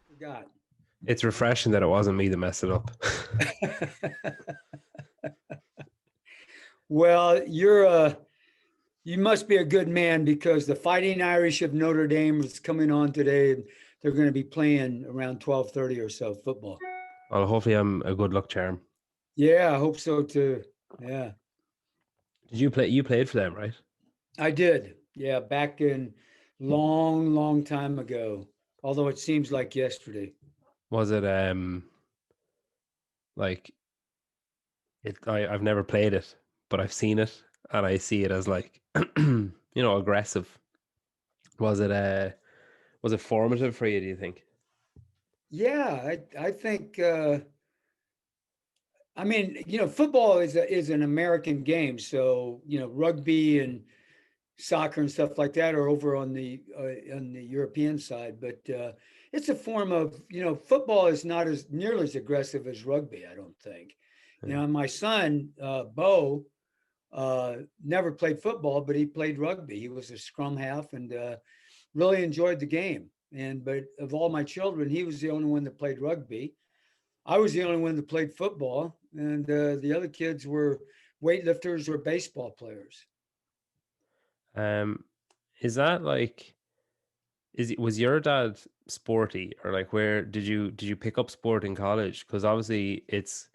Forgot. It's refreshing that it wasn't me that messed it up. Well, you must be a good man because the Fighting Irish of Notre Dame is coming on today. They're going to be playing around 12:30 or so football. Well, hopefully I'm a good luck charm. Yeah, I hope so too. Yeah, Did you play? You played for them, right? I did. Yeah, back in long, long time ago. Although it seems like yesterday. Was it like it? I've never played it, but I've seen it, and I see it as like aggressive. Was it was it formative for you? Do you think? Yeah, I think I mean, football is an American game, so rugby and soccer and stuff like that are over on the European side, but it's a form of football is not as nearly as aggressive as rugby, I don't think. Yeah. My son Bo never played football, but he played rugby. He was a scrum half and really enjoyed the game. And but of all my children, he was the only one that played rugby. I was the only one that played football, and the other kids were weightlifters or baseball players. Um, is that like was your dad sporty, or like where did you pick up sport in college? Because obviously it's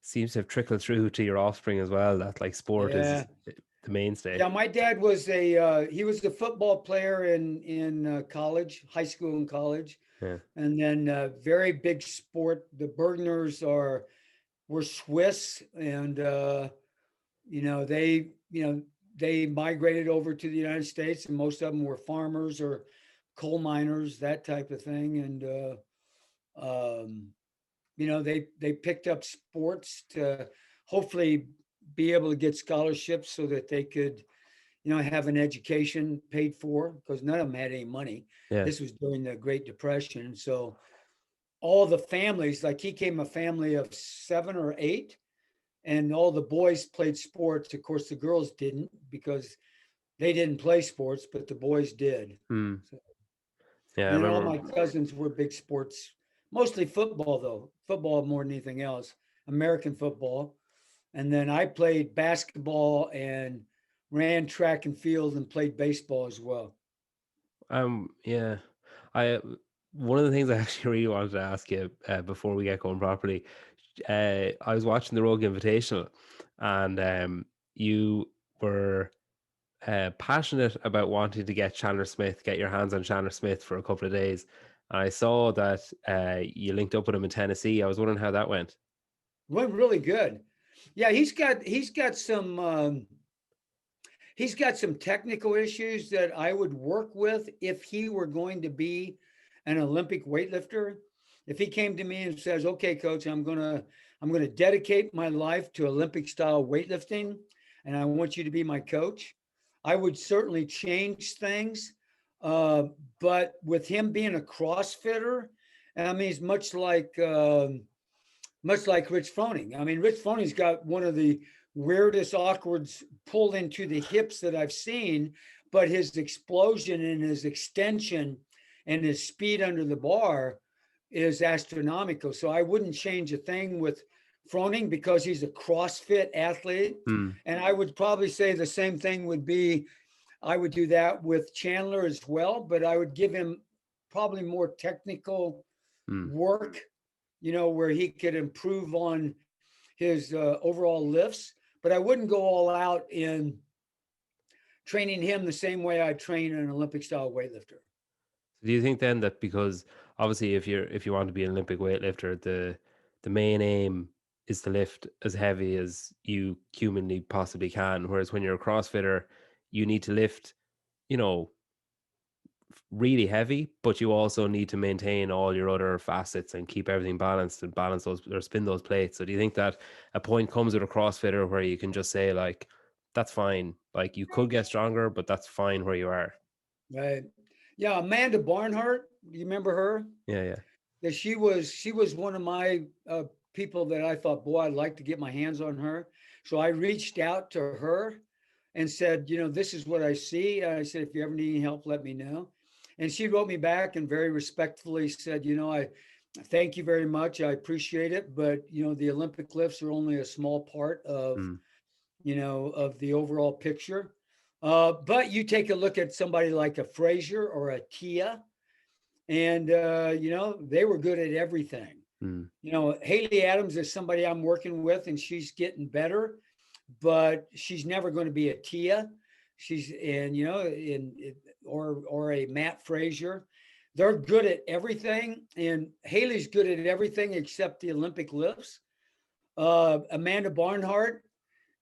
seems to have trickled through to your offspring as well. That like sport Yeah. is the mainstay. Yeah, my dad was he was the football player in college, high school and college, Yeah. and then very big sport. The Burgeners were Swiss, and they migrated over to the United States, and most of them were farmers or coal miners, that type of thing, and they picked up sports to hopefully be able to get scholarships so that they could have an education paid for because none of them had any money. Yeah. This was during the Great Depression. So all the families, like he came a family of 7 or 8, and all the boys played sports. Of course, the girls didn't because they didn't play sports, but the boys did. Hmm. So, Yeah, I and then all remember. my cousins were big sports, mostly football though, football more than anything else, American football. And then I played basketball and ran track and field and played baseball as well. Yeah, I one of the things I actually really wanted to ask you before we get going properly, I was watching the Rogue Invitational, and you were passionate about wanting to get your hands on Chandler Smith for a couple of days. And I saw that you linked up with him in Tennessee. I was wondering how that went. Went really good. Yeah, he's got some technical issues that I would work with if he were going to be an Olympic weightlifter. If he came to me and says, "Okay, coach, I'm gonna dedicate my life to Olympic style weightlifting, and I want you to be my coach," I would certainly change things. Uh, but with him being a CrossFitter, and I mean, he's much like Rich Froning. I mean, Rich Froning's got one of the weirdest, awkwards pulled into the hips that I've seen, but his explosion and his extension and his speed under the bar is astronomical. So I wouldn't change a thing with Froning because he's a CrossFit athlete. Hmm. And I would probably say the same thing would be, I would do that with Chandler as well, but I would give him probably more technical Hmm. work, where he could improve on his overall lifts. But I wouldn't go all out in training him the same way I train an Olympic style weightlifter. Do you think then that because obviously if you want to be an Olympic weightlifter, the main aim is to lift as heavy as you humanly possibly can, whereas when you're a CrossFitter, you need to lift, you know, really heavy, but you also need to maintain all your other facets and keep everything balanced and balance those or spin those plates. So do you think that a point comes with a CrossFitter where you can just say like, that's fine, like you could get stronger, but that's fine where you are? Right. Yeah, Amanda Barnhart, do you remember her? Yeah, yeah. That she was one of my people that I thought, boy, I'd like to get my hands on her. So I reached out to her, and said, this is what I see. I said, if you ever need any help, let me know. And she wrote me back and very respectfully said, I thank you very much. I appreciate it. But, the Olympic lifts are only a small part of, Mm. of the overall picture. But you take a look at somebody like a Frazier or a Tia, and, they were good at everything. Mm. Haley Adams is somebody I'm working with, and she's getting better, but she's never going to be a Tia. She's or a Matt Frazier. They're good at everything, and Haley's good at everything except the Olympic lifts. Amanda Barnhart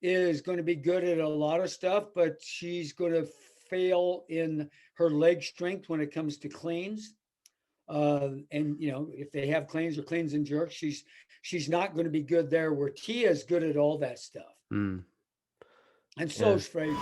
is going to be good at a lot of stuff, but she's going to fail in her leg strength when it comes to cleans. And if they have cleans or cleans and jerks, she's not going to be good there. Where Tia is good at all that stuff, Mm. and so Yeah. is Frazier.